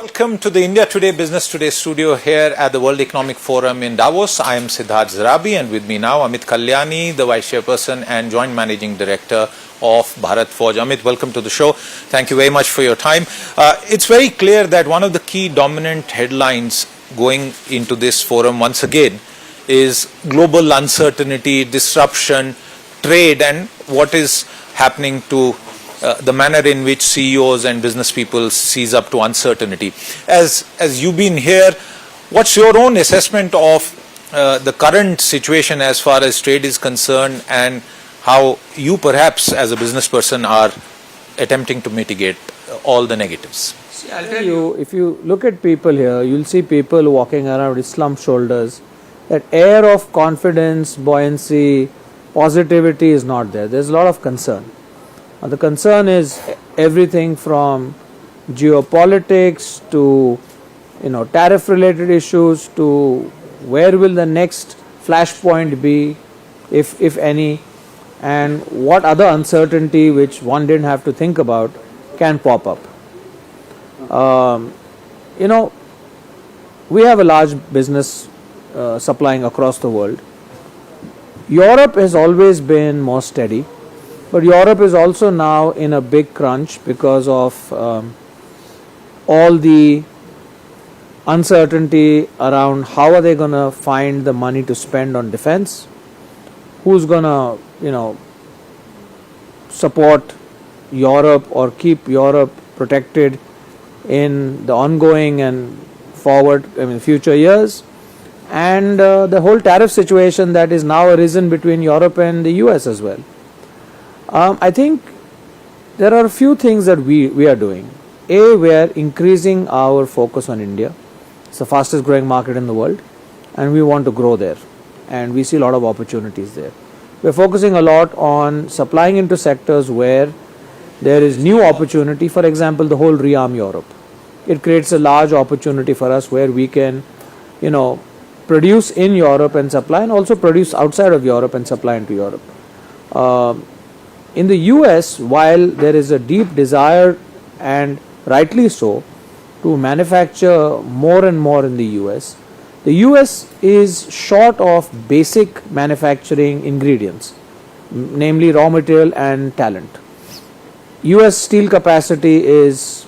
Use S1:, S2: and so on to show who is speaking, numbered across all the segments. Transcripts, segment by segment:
S1: Welcome to the India Today Business Today studio here at the World Economic Forum in Davos. I am Siddharth Zarabi, and with me now Amit Kalyani, the Vice Chairperson and Joint Managing Director of Bharat Forge. Amit, welcome to the show. Thank you very much for your time. It's very clear that one of the key dominant headlines going into this forum once again is global uncertainty, disruption, trade, and what is happening to the manner in which CEOs and business people seize up to uncertainty. As you've been here, what's your own assessment of the current situation as far as trade is concerned, and how you perhaps as a business person are attempting to mitigate all the negatives?
S2: See, I'll tell you, if you look at people here, you'll see people walking around with slumped shoulders. That air of confidence, buoyancy, positivity is not there. There's a lot of concern. The concern is everything from geopolitics to tariff related issues to where will the next flashpoint be, if any, and what other uncertainty which one didn't have to think about can pop up. We have a large business supplying across the world. Europe has always been more steady. But Europe is also now in a big crunch because of all the uncertainty around how are they going to find the money to spend on defense, who's going to support Europe or keep Europe protected in the ongoing and future years, and the whole tariff situation that is now arisen between Europe and the US as well. I think there are a few things that we are doing. We are increasing our focus on India. It's the fastest growing market in the world, and we want to grow there, and we see a lot of opportunities there. We're focusing a lot on supplying into sectors where there is new opportunity. For example, the whole rearm Europe. It creates a large opportunity for us where we can, produce in Europe and supply, and also produce outside of Europe and supply into Europe. In the US, while there is a deep desire, and rightly so, to manufacture more and more in the US is short of basic manufacturing ingredients, namely raw material and talent. US steel capacity is,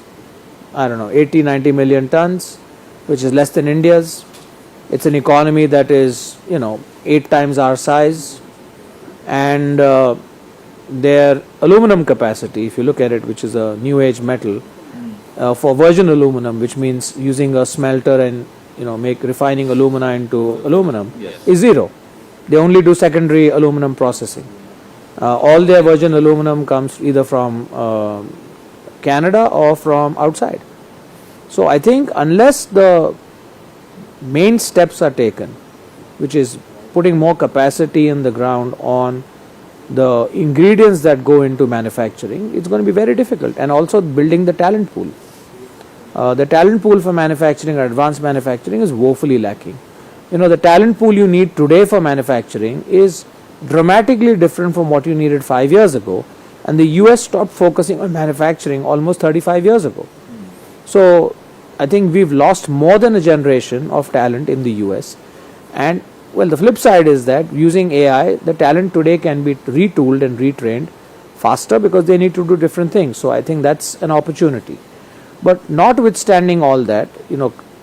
S2: 80-90 million tons, which is less than India's. It's an economy that is, 8 times our size, and their aluminum capacity, if you look at it, which is a new age metal, for virgin aluminum, which means using a smelter and refining alumina into aluminum, is zero. They only do secondary aluminum processing. All their virgin aluminum comes either from Canada or from outside. So I think unless the main steps are taken, which is putting more capacity in the ground on the ingredients that go into manufacturing, it's going to be very difficult. And also building the talent pool. The talent pool for manufacturing or advanced manufacturing is woefully lacking. The talent pool you need today for manufacturing is dramatically different from what you needed 5 years ago, and the US stopped focusing on manufacturing almost 35 years ago. So I think we've lost more than a generation of talent in the US, and the flip side is that using AI, the talent today can be retooled and retrained faster because they need to do different things. So I think that's an opportunity. But notwithstanding all that,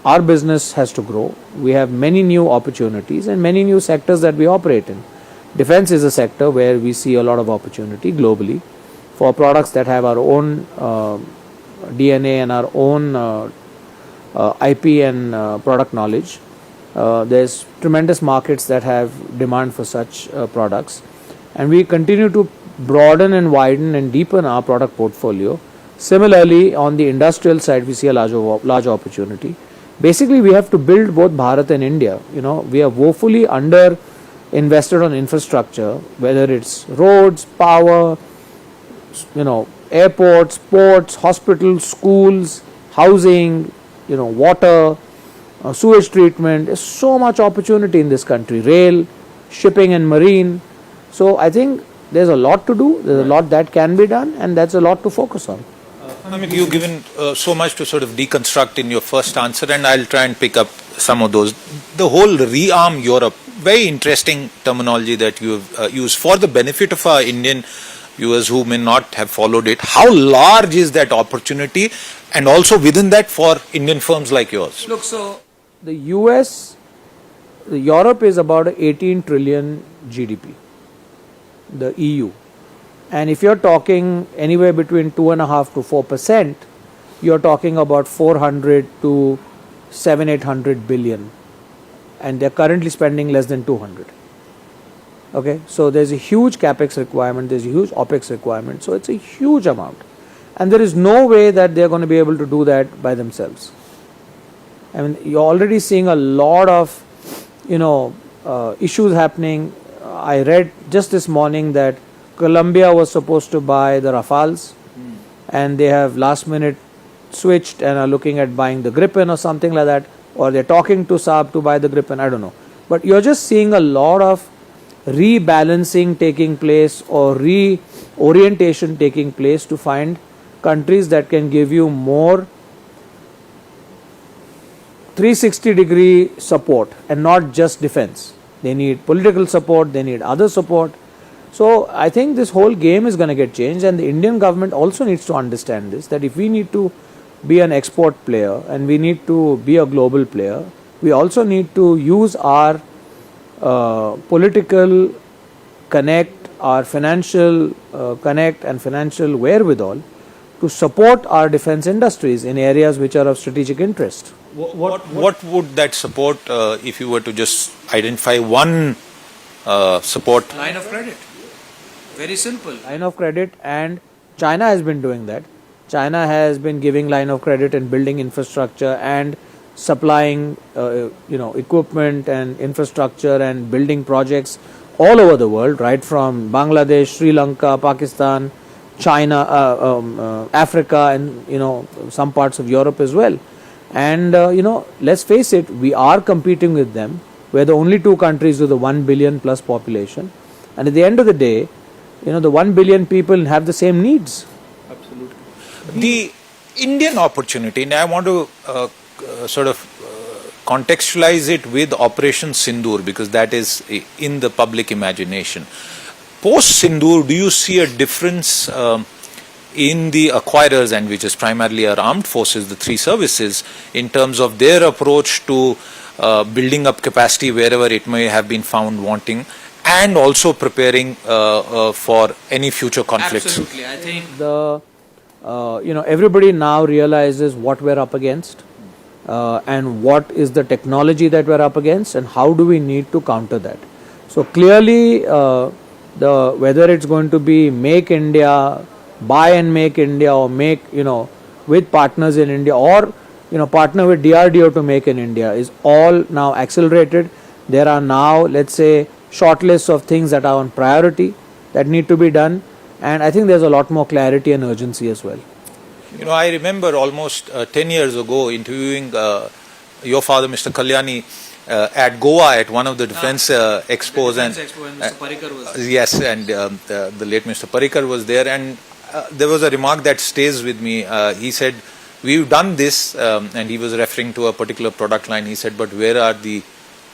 S2: our business has to grow. We have many new opportunities and many new sectors that we operate in. Defense is a sector where we see a lot of opportunity globally for products that have our own DNA and our own IP and product knowledge. There's tremendous markets that have demand for such products, and we continue to broaden and widen and deepen our product portfolio. Similarly, on the industrial side, we see a large opportunity. Basically, we have to build both Bharat and India. We are woefully under invested on infrastructure, whether it's roads, power, airports, ports, hospitals, schools, housing, water, sewage treatment. There's so much opportunity in this country, rail, shipping and marine. So I think there's a lot to do, there's a lot that can be done, and that's a lot to focus on.
S1: I mean, you've given so much to sort of deconstruct in your first answer, and I'll try and pick up some of those. The whole rearm Europe, very interesting terminology that you've used for the benefit of our Indian viewers who may not have followed it. How large is that opportunity, and also within that for Indian firms like yours?
S2: Look, so the US, Europe is about 18 trillion GDP, the EU. And if you're talking anywhere between 2.5% to 4%, you're talking about 400 to 800 billion. And they're currently spending less than 200. Okay, so there's a huge capex requirement, there's a huge opex requirement, so it's a huge amount. And there is no way that they're going to be able to do that by themselves. I mean, you're already seeing a lot of, issues happening. I read just this morning that Colombia was supposed to buy the Rafales, and they have last minute switched and are looking at buying the Gripen or something like that, or they're talking to Saab to buy the Gripen, I don't know. But you're just seeing a lot of rebalancing taking place or reorientation taking place to find countries that can give you more 360-degree support and not just defense. They need political support, they need other support. So I think this whole game is going to get changed, and the Indian government also needs to understand this, that if we need to be an export player and we need to be a global player, we also need to use our political connect, our financial connect and financial wherewithal to support our defense industries in areas which are of strategic interest.
S1: What would that support, if you were to just identify one support?
S2: Line of credit. Very simple. Line of credit, and China has been doing that. China has been giving line of credit and building infrastructure and supplying equipment and infrastructure and building projects all over the world, right from Bangladesh, Sri Lanka, Pakistan, China, Africa, and some parts of Europe as well. And let's face it, we are competing with them. We're the only two countries with a 1 billion plus population, and at the end of the day, the 1 billion people have the same needs.
S1: Absolutely. The Indian opportunity, and I want to contextualize it with Operation Sindoor, because that is in the public imagination. Post Sindoor, do you see a difference in the acquirers, and which is primarily our armed forces, the three services, in terms of their approach to building up capacity wherever it may have been found wanting, and also preparing for any future conflicts?
S2: Absolutely. I think everybody now realizes what we're up against, and what is the technology that we're up against, and how do we need to counter that. So clearly, whether it's going to be Make India, Buy and Make India, or make with partners in India, or partner with DRDO to make in India, is all now accelerated. There are now, let's say, short lists of things that are on priority that need to be done, and I think there's a lot more clarity and urgency as well.
S1: I remember almost 10 years ago interviewing your father, Mr. Kalyani, at Goa at one of the defense expos,
S2: and Mr. Parikar was
S1: yes, and the late Mr. Parikar was there, and there was a remark that stays with me. He said, "We've done this," and he was referring to a particular product line. He said, "But where are the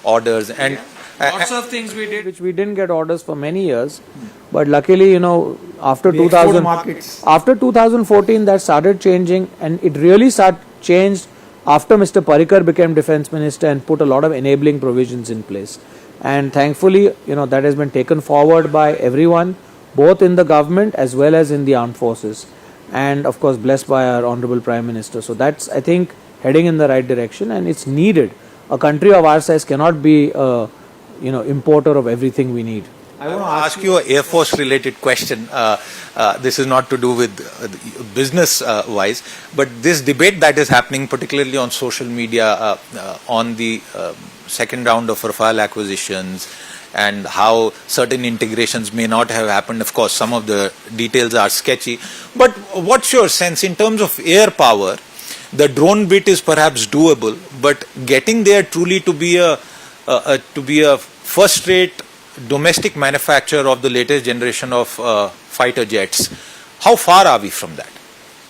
S1: orders?" And
S2: lots of things we did which we didn't get orders for many years, but luckily, after 2014 that started changing, and it really changed after Mr. Parikar became defense minister and put a lot of enabling provisions in place. And thankfully, that has been taken forward by everyone, both in the government as well as in the armed forces, and of course blessed by our honorable Prime Minister. So that's, I think, heading in the right direction, and it's needed. A country of our size cannot be importer of everything we need.
S1: I want to ask you an Air Force related question. This is not to do with business wise, but this debate that is happening particularly on social media on the second round of Rafale acquisitions, and how certain integrations may not have happened. Of course, some of the details are sketchy, but what's your sense in terms of air power? The drone bit is perhaps doable, but getting there truly to be a first-rate domestic manufacturer of the latest generation of fighter jets, how far are we from that?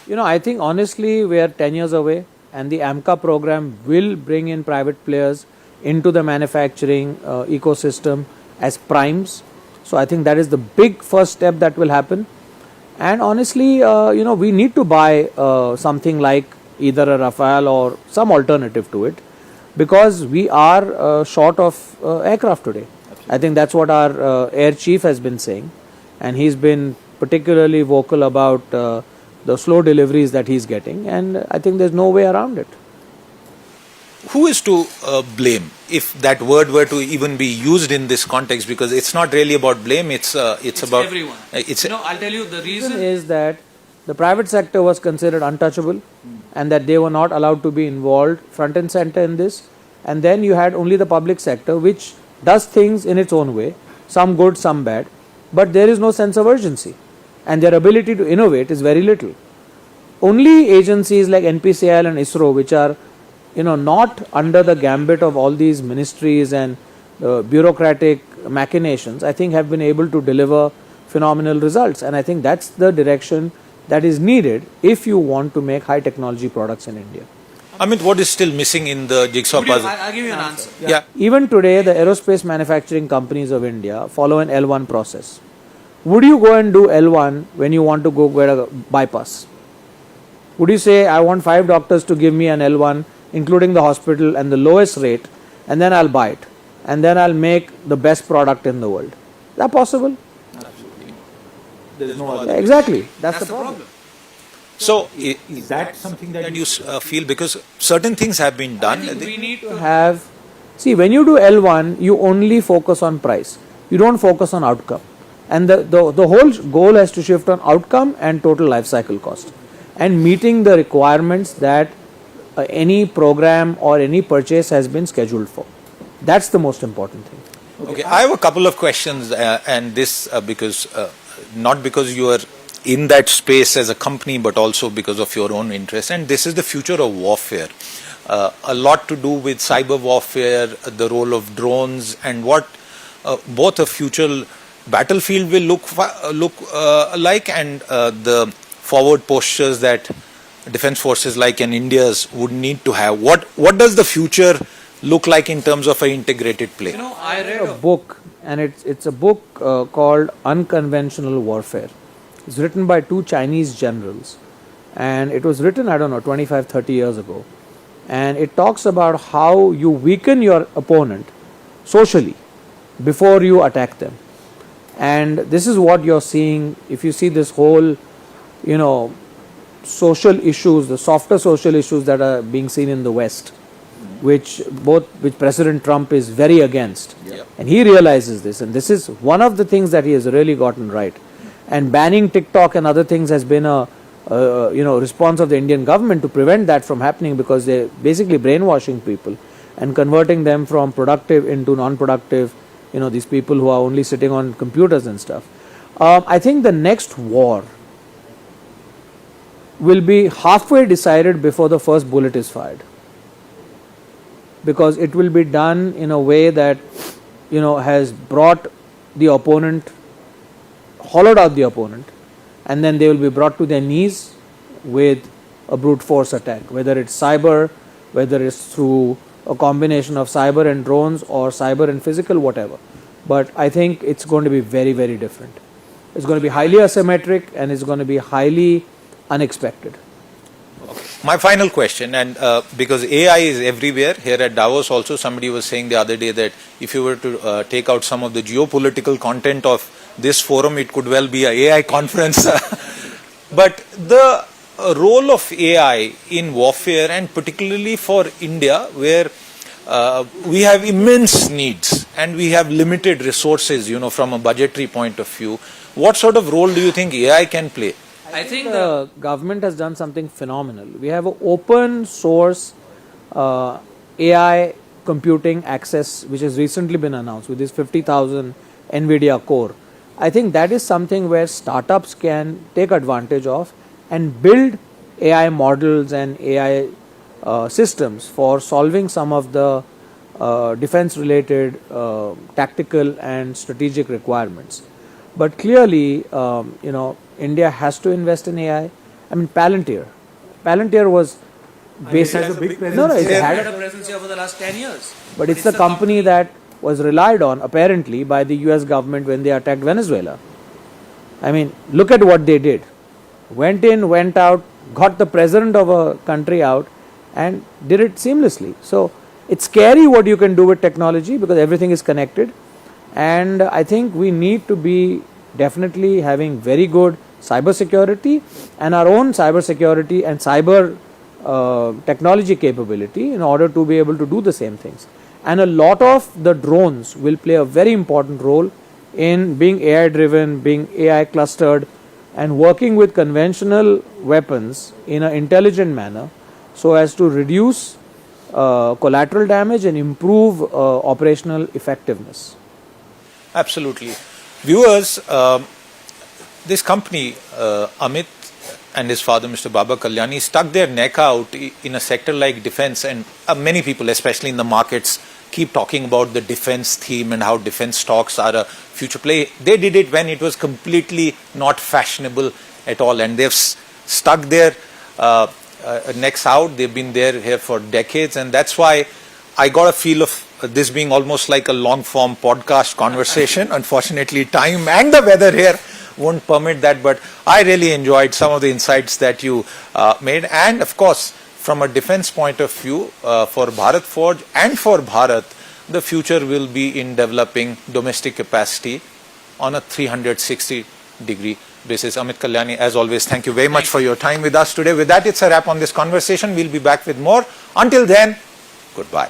S2: I think honestly we are 10 years away, and the AMCA program will bring in private players into the manufacturing ecosystem as primes. So I think that is the big first step that will happen. And honestly, we need to buy something like either a Rafale or some alternative to it, because we are short of aircraft today. Absolutely. I think that's what our air chief has been saying, and he's been particularly vocal about the slow deliveries that he's getting, and I think there's no way around it.
S1: Who is to blame, if that word were to even be used in this context? Because it's not really about blame, it's about
S2: everyone.
S1: I'll
S2: tell you the reason is that the private sector was considered untouchable, and that they were not allowed to be involved front and center in this. And then you had only the public sector, which does things in its own way, some good, some bad, but there is no sense of urgency, and their ability to innovate is very little. Only agencies like NPCIL and ISRO, which are not under the gambit of all these ministries and bureaucratic machinations, I think have been able to deliver phenomenal results. And I think that's the direction that is needed if you want to make high technology products in India.
S1: Amit, what is still missing in the jigsaw puzzle?
S2: I'll give you an answer.
S1: Yeah.
S2: Even today, the aerospace manufacturing companies of India follow an L1 process. Would you go and do L1 when you want to go get a bypass? Would you say, I want 5 doctors to give me an L1, including the hospital and the lowest rate, and then I'll buy it, and then I'll make the best product in the world? Is that possible?
S1: Absolutely.
S2: There's no other. Exactly. That's the problem.
S1: So, is that something that you feel, because certain things have been done?
S2: I think we need to have, see, when you do L1, you only focus on price. You don't focus on outcome. And the whole goal has to shift on outcome and total life cycle cost, and meeting the requirements that any program or any purchase has been scheduled for. That's the most important thing.
S1: Okay, I have a couple of questions, and this because not because you are in that space as a company, but also because of your own interest. And this is the future of warfare. A lot to do with cyber warfare, the role of drones, and what both a future battlefield will look like, and the forward postures that defense forces like in India's would need to have. What does the future look like in terms of an integrated play?
S2: I read a book, and it's a book called Unconventional Warfare. It's written by 2 Chinese generals, and it was written, 25, 30 years ago. And it talks about how you weaken your opponent socially before you attack them. And this is what you're seeing if you see this whole, social issues, the softer social issues that are being seen in the West, which President Trump is very against. Yeah. And he realizes this, and this is one of the things that he has really gotten right. And banning TikTok and other things has been a response of the Indian government to prevent that from happening, because they're basically brainwashing people and converting them from productive into non-productive, these people who are only sitting on computers and stuff. I think the next war will be halfway decided before the first bullet is fired, because it will be done in a way that has brought the opponent, hollowed out the opponent, and then they will be brought to their knees with a brute force attack, whether it's cyber, whether it's through a combination of cyber and drones, or cyber and physical, whatever. But I think it's going to be very, very different. It's going to be highly asymmetric, and it's going to be highly unexpected.
S1: My final question, and because AI is everywhere, here at Davos also somebody was saying the other day that if you were to take out some of the geopolitical content of this forum, it could well be an AI conference. But the role of AI in warfare, and particularly for India, where we have immense needs and we have limited resources, from a budgetary point of view, what sort of role do you think AI can play?
S2: I think the government has done something phenomenal. We have an open source AI computing access, which has recently been announced with this 50,000 NVIDIA core. I think that is something where startups can take advantage of and build AI models and AI systems for solving some of the defense related tactical and strategic requirements. But clearly, India has to invest in AI, I mean, Palantir was
S3: Has a big presence.
S2: it
S3: here.
S2: had
S4: had a presence here for the last 10 years.
S2: but it's the company that was relied on apparently by the US government when they attacked Venezuela. I mean, look at what they did. Went in, went out, got the president of a country out and did it seamlessly. So it's scary what you can do with technology because everything is connected, and I think we need to be definitely having very good cyber security and our own cyber security and cyber technology capability in order to be able to do the same things. And a lot of the drones will play a very important role in being AI driven, being AI clustered, and working with conventional weapons in an intelligent manner so as to reduce collateral damage and improve operational effectiveness.
S1: Absolutely. Viewers, this company, Amit and his father, Mr. Baba Kalyani, stuck their neck out in a sector like defense, and many people, especially in the markets, keep talking about the defense theme and how defense stocks are a future play. They did it when it was completely not fashionable at all, and they've stuck their necks out. They've been there here for decades, and that's why I got a feel of this being almost like a long form podcast conversation. Unfortunately, time and the weather here won't permit that, but I really enjoyed some of the insights that you made. And of course, from a defense point of view, for Bharat Forge and for Bharat, the future will be in developing domestic capacity on a 360-degree basis. Amit Kalyani, as always, thank you very much for your time with us today. With that, it's a wrap on this conversation. We'll be back with more. Until then, goodbye.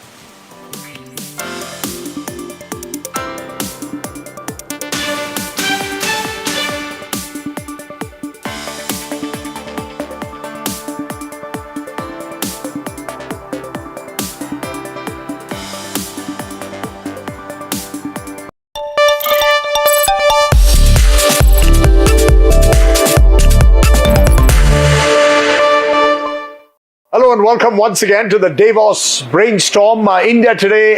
S3: Hello and welcome once again to the Davos Brainstorm. India today